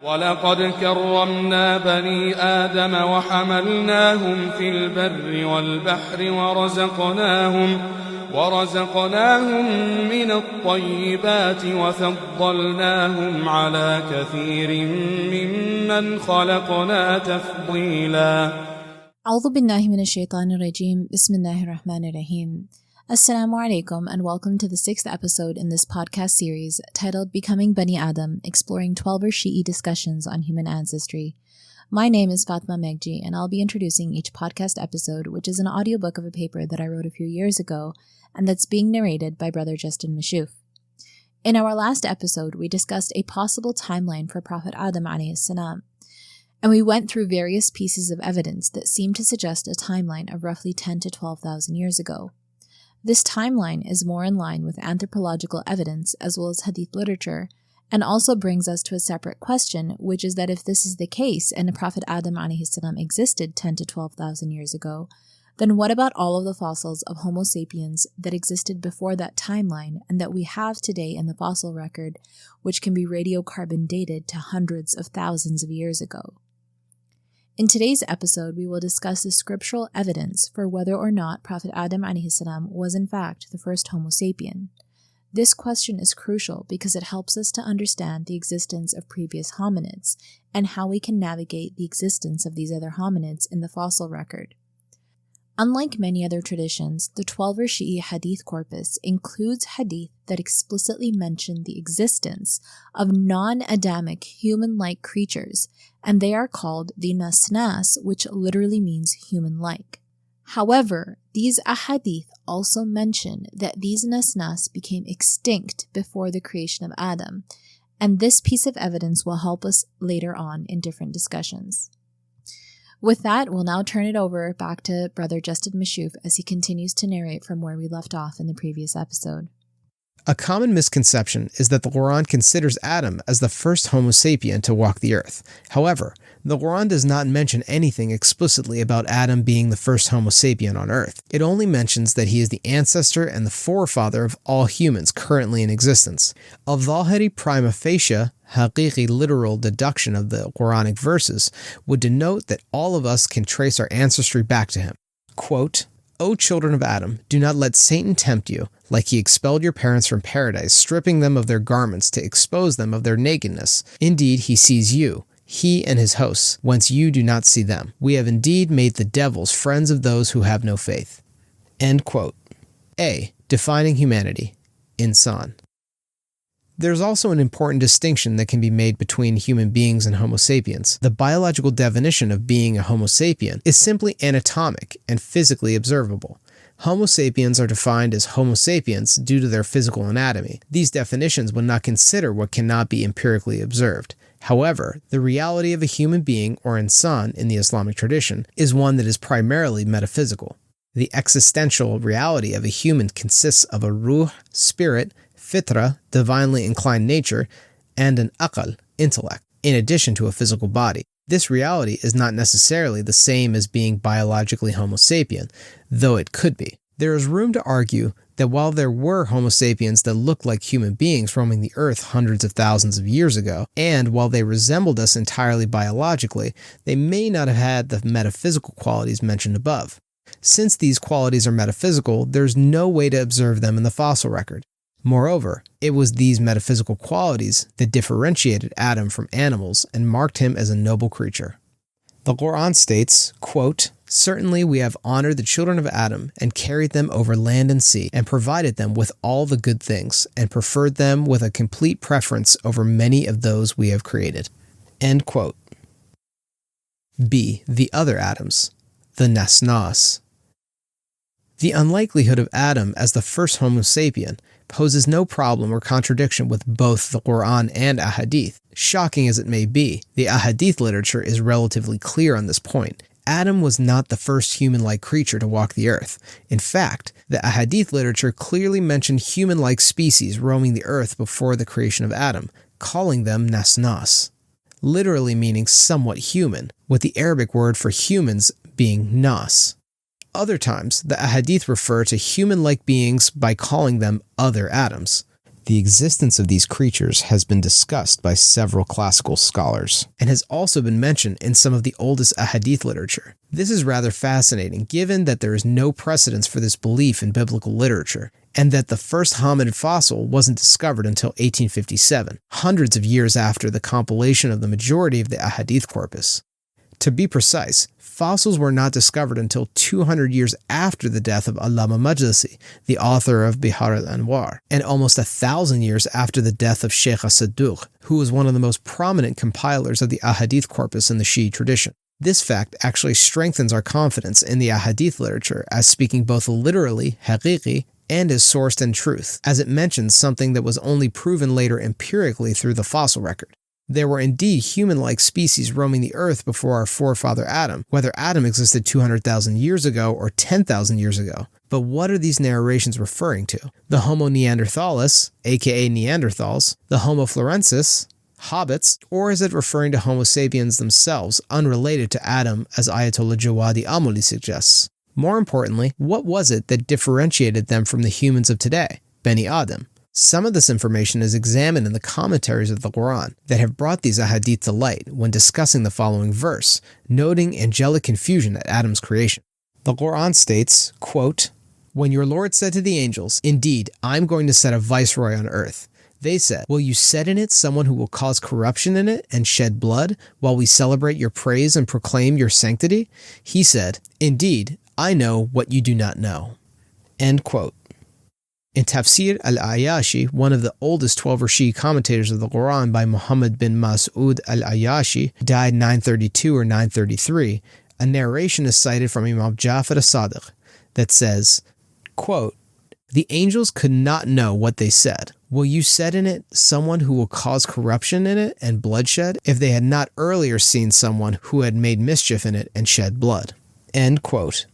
وَلَقَدْ كَرَّمْنَا بَنِي آدَمَ وَحَمَلْنَاهُمْ فِي الْبَرِّ وَالْبَحْرِ ورزقناهم من الطيبات وفضلناهم على كثير ممن خلقنا تفضيلا. أعوذ بالله من الشيطان الرجيم. بسم الله الرحمن الرحيم. Assalamu alaikum and welcome to the 6th episode in this podcast series titled Becoming Banī Adam, exploring Twelver-Shi'I discussions on human ancestry. My name is Fatma Megji and I'll be introducing each podcast episode, which is an audiobook of a paper that I wrote a few years ago and that's being narrated by Brother Justin Mashuf. In our last episode, we discussed a possible timeline for Prophet Adam alayhi salam, and we went through various pieces of evidence that seemed to suggest a timeline of roughly 10 to 12,000 years ago. This timeline is more in line with anthropological evidence as well as hadith literature, and also brings us to a separate question, which is that if this is the case and Prophet Adam alayhi salam existed 10 to 12,000 years ago, then what about all of the fossils of Homo sapiens that existed before that timeline and that we have today in the fossil record, which can be radiocarbon dated to hundreds of thousands of years ago? In today's episode, we will discuss the scriptural evidence for whether or not Prophet Adam alayhi salam was in fact the first Homo sapien. This question is crucial because it helps us to understand the existence of previous hominids and how we can navigate the existence of these other hominids in the fossil record. Unlike many other traditions, the Twelver-Shi'I hadith corpus includes hadith that explicitly mention the existence of non-Adamic human-like creatures, and they are called the nasnas, which literally means human-like. However, these ahadith also mention that these nasnas became extinct before the creation of Adam, and this piece of evidence will help us later on in different discussions. With that, we'll now turn it over back to Brother Justin Mashuf as he continues to narrate from where we left off in the previous episode. A common misconception is that the Quran considers Adam as the first Homo sapien to walk the earth. However, the Quran does not mention anything explicitly about Adam being the first Homo sapien on earth. It only mentions that he is the ancestor and the forefather of all humans currently in existence. A Zahiri prima facie, haqiqi literal deduction of the Quranic verses would denote that all of us can trace our ancestry back to him. Quote, "O children of Adam, do not let Satan tempt you, like he expelled your parents from paradise, stripping them of their garments to expose them of their nakedness. Indeed, he sees you, he and his hosts, whence you do not see them. We have indeed made the devils friends of those who have no faith." End quote. A. Defining humanity. Insan. There's also an important distinction that can be made between human beings and Homo sapiens. The biological definition of being a Homo sapien is simply anatomic and physically observable. Homo sapiens are defined as Homo sapiens due to their physical anatomy. These definitions would not consider what cannot be empirically observed. However, the reality of a human being, or insan in the Islamic tradition, is one that is primarily metaphysical. The existential reality of a human consists of a ruh, spirit, fitra, divinely inclined nature, and an aql, intellect, in addition to a physical body. This reality is not necessarily the same as being biologically Homo sapien, though it could be. There is room to argue that while there were Homo sapiens that looked like human beings roaming the earth hundreds of thousands of years ago, and while they resembled us entirely biologically, they may not have had the metaphysical qualities mentioned above. Since these qualities are metaphysical, there's no way to observe them in the fossil record. Moreover, it was these metaphysical qualities that differentiated Adam from animals and marked him as a noble creature. The Quran states, quote, "Certainly we have honored the children of Adam and carried them over land and sea and provided them with all the good things and preferred them with a complete preference over many of those we have created." End quote. B. The other Adams. The nasnas. The unlikelihood of Adam as the first Homo sapien poses no problem or contradiction with both the Quran and Ahadith. Shocking as it may be, the Ahadith literature is relatively clear on this point. Adam was not the first human-like creature to walk the earth. In fact, the Ahadith literature clearly mentioned human-like species roaming the earth before the creation of Adam, calling them nasnas, literally meaning somewhat human, with the Arabic word for humans being nas. Other times, the Ahadith refer to human-like beings by calling them other Adams. The existence of these creatures has been discussed by several classical scholars and has also been mentioned in some of the oldest ahadith literature. This is rather fascinating given that there is no precedence for this belief in biblical literature and that the first hominid fossil wasn't discovered until 1857, hundreds of years after the compilation of the majority of the ahadith corpus. To be precise, fossils were not discovered until 200 years after the death of Allāmah Majlisi, the author of Bihar al-Anwar, and almost 1,000 years after the death of Sheikh as-Sadduq, who was one of the most prominent compilers of the ahadith corpus in the Shi'i tradition. This fact actually strengthens our confidence in the ahadith literature as speaking both literally, haqiqi, and is sourced in truth, as it mentions something that was only proven later empirically through the fossil record. There were indeed human-like species roaming the earth before our forefather Adam, whether Adam existed 200,000 years ago or 10,000 years ago. But what are these narrations referring to? The Homo neanderthalis, aka Neanderthals, the Homo florensis, hobbits, or is it referring to Homo sapiens themselves, unrelated to Adam, as Ayatollah Jawadi Amoli suggests? More importantly, what was it that differentiated them from the humans of today, Banī Adam? Some of this information is examined in the commentaries of the Quran that have brought these ahadith to light when discussing the following verse, noting angelic confusion at Adam's creation. The Quran states, quote, "When your Lord said to the angels, 'Indeed, I'm going to set a viceroy on earth,' they said, 'Will you set in it someone who will cause corruption in it and shed blood while we celebrate your praise and proclaim your sanctity?' He said, 'Indeed, I know what you do not know.'" End quote. In Tafsīr Al-ʿAyyāshī, one of the oldest Twelver-Shi'I commentators of the Quran by Muḥammad bin Mas'ud Al-Ayyāshī, died 932 or 933, a narration is cited from Imam Ja'far as-Sadiq that says, quote, "The angels could not know what they said. Will you set in it someone who will cause corruption in it and bloodshed if they had not earlier seen someone who had made mischief in it and shed blood?" End quote.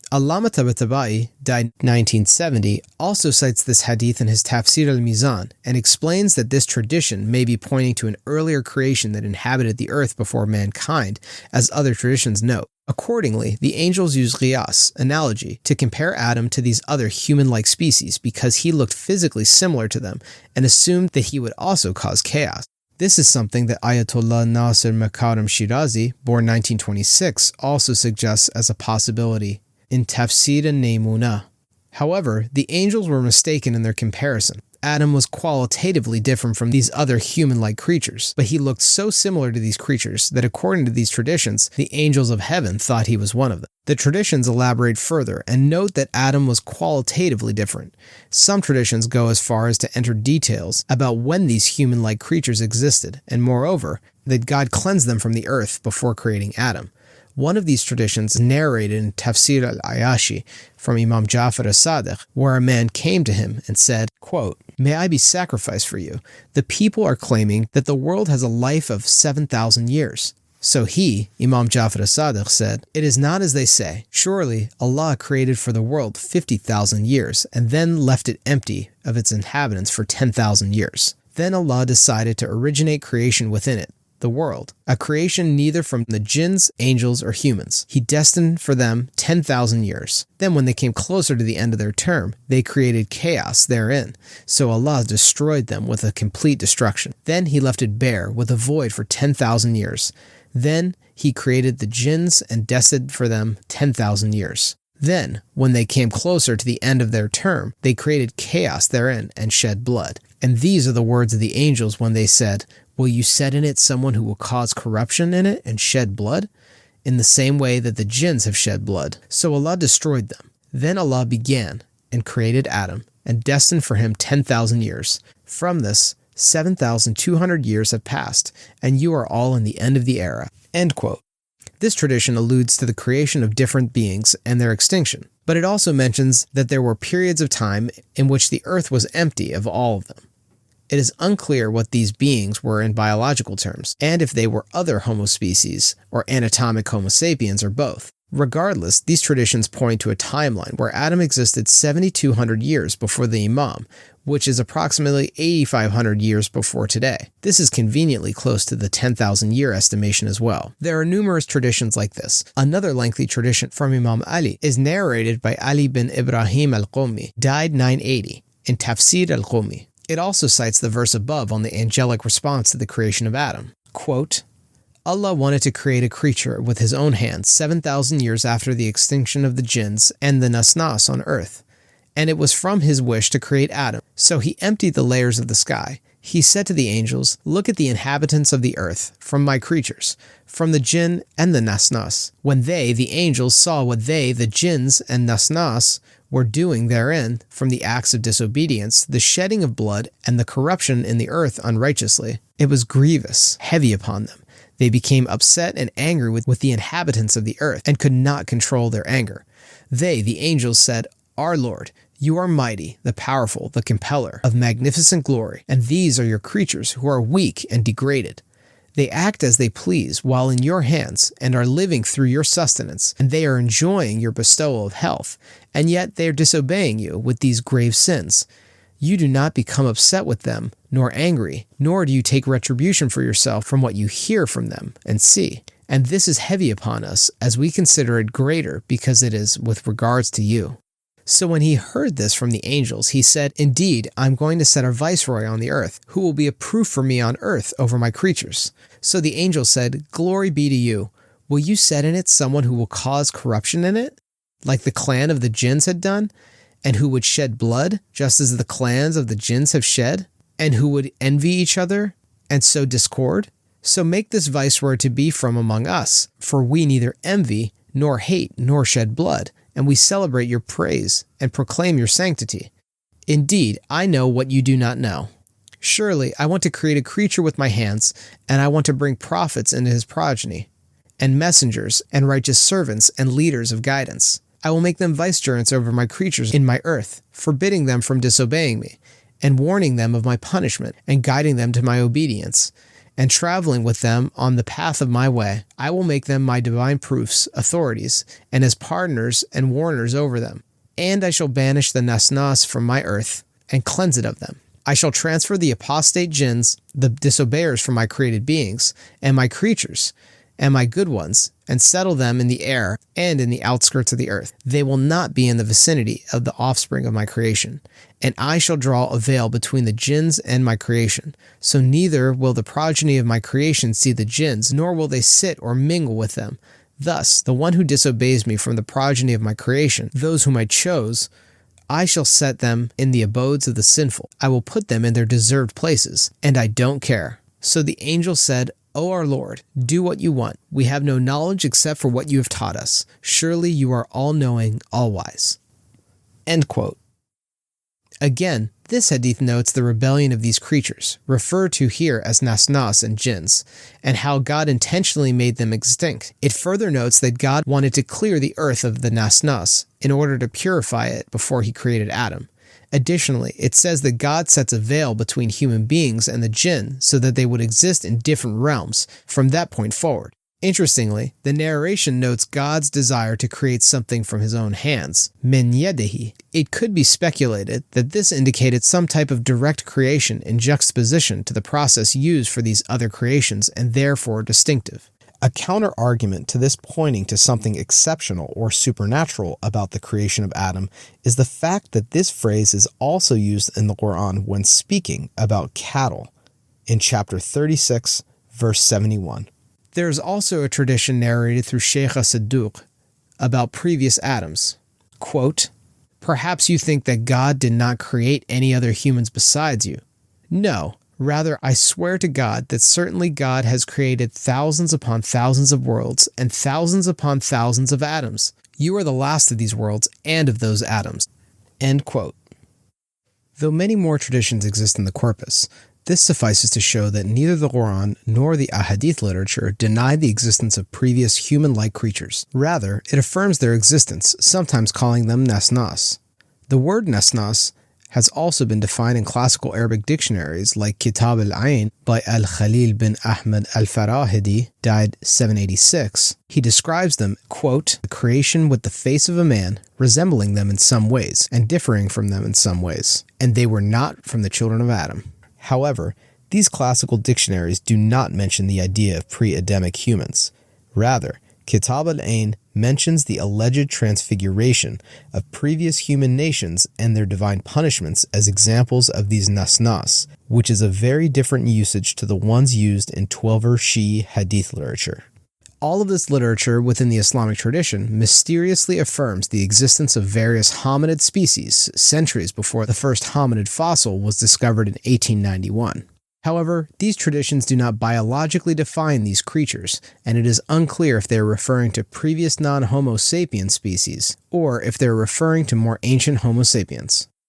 Allāmah Tabatabai, died 1970, also cites this hadith in his Tafsīr al-Mizan and explains that this tradition may be pointing to an earlier creation that inhabited the earth before mankind, as other traditions note. Accordingly, the angels use qiyas, analogy, to compare Adam to these other human-like species because he looked physically similar to them and assumed that he would also cause chaos. This is something that Ayatollah Nasir Makarim Shirazi, born 1926, also suggests as a possibility in Tafsīr al-Naymūnah. However, the angels were mistaken in their comparison. Adam was qualitatively different from these other human-like creatures, but he looked so similar to these creatures that according to these traditions, the angels of heaven thought he was one of them. The traditions elaborate further and note that Adam was qualitatively different. Some traditions go as far as to enter details about when these human-like creatures existed, and moreover, that God cleansed them from the earth before creating Adam. One of these traditions narrated in Tafsīr Al-ʿAyyāshī from Imam Ja'far as-Sadiq, where a man came to him and said, quote, "May I be sacrificed for you? The people are claiming that the world has a life of 7,000 years. So he, Imam Ja'far as-Sadiq, said, "It is not as they say. Surely Allah created for the world 50,000 years and then left it empty of its inhabitants for 10,000 years. Then Allah decided to originate creation within it, the world, a creation neither from the jinns, angels, or humans. He destined for them 10,000 years. Then when they came closer to the end of their term, they created chaos therein. So Allah destroyed them with a complete destruction. Then He left it bare with a void for 10,000 years. Then He created the jinns and destined for them 10,000 years. Then, when they came closer to the end of their term, they created chaos therein and shed blood. And these are the words of the angels when they said, 'Will you set in it someone who will cause corruption in it and shed blood?' In the same way that the jinns have shed blood. So Allah destroyed them. Then Allah began and created Adam and destined for him 10,000 years. From this, 7,200 years have passed, and you are all in the end of the era." End quote. This tradition alludes to the creation of different beings and their extinction, but it also mentions that there were periods of time in which the earth was empty of all of them. It is unclear what these beings were in biological terms, and if they were other Homo species, or anatomic Homo sapiens, or both. Regardless, these traditions point to a timeline where Adam existed 7,200 years before the Imam, which is approximately 8,500 years before today. This is conveniently close to the 10,000 year estimation as well. There are numerous traditions like this. Another lengthy tradition from Imam Ali is narrated by Ali bin Ibrahim al-Qumi, died 980, in Tafsīr al-Qumi. It also cites the verse above on the angelic response to the creation of Adam. Quote, Allah wanted to create a creature with his own hands 7,000 years after the extinction of the jinns and the nasnas on earth, and it was from his wish to create Adam. So he emptied the layers of the sky. He said to the angels, look at the inhabitants of the earth, from my creatures, from the jinn and the nasnas. When they, the angels, saw what they, the jinns and nasnas, were doing therein, from the acts of disobedience, the shedding of blood, and the corruption in the earth unrighteously, it was grievous, heavy upon them. They became upset and angry with the inhabitants of the earth, and could not control their anger. They, the angels, said, Our Lord, you are mighty, the powerful, the compeller, of magnificent glory, and these are your creatures who are weak and degraded. They act as they please while in your hands, and are living through your sustenance, and they are enjoying your bestowal of health, and yet they are disobeying you with these grave sins. You do not become upset with them, nor angry, nor do you take retribution for yourself from what you hear from them and see. And this is heavy upon us, as we consider it greater because it is with regards to you. So when he heard this from the angels, he said, Indeed, I am going to set a viceroy on the earth, who will be a proof for me on earth over my creatures. So the angel said, Glory be to you. Will you set in it someone who will cause corruption in it, like the clan of the jinns had done, and who would shed blood, just as the clans of the jinns have shed, and who would envy each other, and sow discord? So make this viceroy to be from among us, for we neither envy, nor hate, nor shed blood, and we celebrate your praise, and proclaim your sanctity. Indeed, I know what you do not know. Surely I want to create a creature with my hands, and I want to bring prophets into his progeny, and messengers, and righteous servants, and leaders of guidance. I will make them vicegerents over my creatures in my earth, forbidding them from disobeying me, and warning them of my punishment, and guiding them to my obedience, and traveling with them on the path of my way. I will make them my divine proofs, authorities, and as partners and warners over them. And I shall banish the nasnas from my earth, and cleanse it of them. I shall transfer the apostate jinns, the disobeyers from my created beings, and my creatures, and my good ones, and settle them in the air and in the outskirts of the earth. They will not be in the vicinity of the offspring of my creation. And I shall draw a veil between the jinns and my creation. So neither will the progeny of my creation see the jinns, nor will they sit or mingle with them. Thus, the one who disobeys me from the progeny of my creation, those whom I chose, I shall set them in the abodes of the sinful. I will put them in their deserved places, and I don't care. So the angel said, O our Lord, do what you want. We have no knowledge except for what you have taught us. Surely you are all-knowing, all-wise. End quote. Again, this hadith notes the rebellion of these creatures, referred to here as nasnas and jinns, and how God intentionally made them extinct. It further notes that God wanted to clear the earth of the nasnas in order to purify it before he created Adam. Additionally, it says that God sets a veil between human beings and the jinn so that they would exist in different realms from that point forward. Interestingly, the narration notes God's desire to create something from his own hands, min yadihi. It could be speculated that this indicated some type of direct creation in juxtaposition to the process used for these other creations and therefore distinctive. A counter-argument to this pointing to something exceptional or supernatural about the creation of Adam is the fact that this phrase is also used in the Quran when speaking about cattle in chapter 36, verse 71. There is also a tradition narrated through Shaykh as-Sidduq about previous Adams. Quote, Perhaps you think that God did not create any other humans besides you. No. Rather, I swear to God that certainly God has created thousands upon thousands of worlds and thousands upon thousands of atoms. You are the last of these worlds and of those atoms. End quote. Though many more traditions exist in the corpus, this suffices to show that neither the Quran nor the Ahadith literature deny the existence of previous human-like creatures. Rather, it affirms their existence, sometimes calling them nasnas. The word nasnas has also been defined in classical Arabic dictionaries like Kitab al-Ayn by Al-Khalil bin Ahmad al-Farahidi, died 786. He describes them, quote, a creation with the face of a man, resembling them in some ways, and differing from them in some ways, and they were not from the children of Adam. However, these classical dictionaries do not mention the idea of pre-Adamic humans. Rather, Kitab al-Ain mentions the alleged transfiguration of previous human nations and their divine punishments as examples of these nasnas, which is a very different usage to the ones used in Twelver-Shi'I hadith literature. All of this literature within the Islamic tradition mysteriously affirms the existence of various hominid species centuries before the first hominid fossil was discovered in 1891. However, these traditions do not biologically define these creatures, and it is unclear if they are referring to previous non-Homo sapiens species, or if they are referring to more ancient Homo sapiens.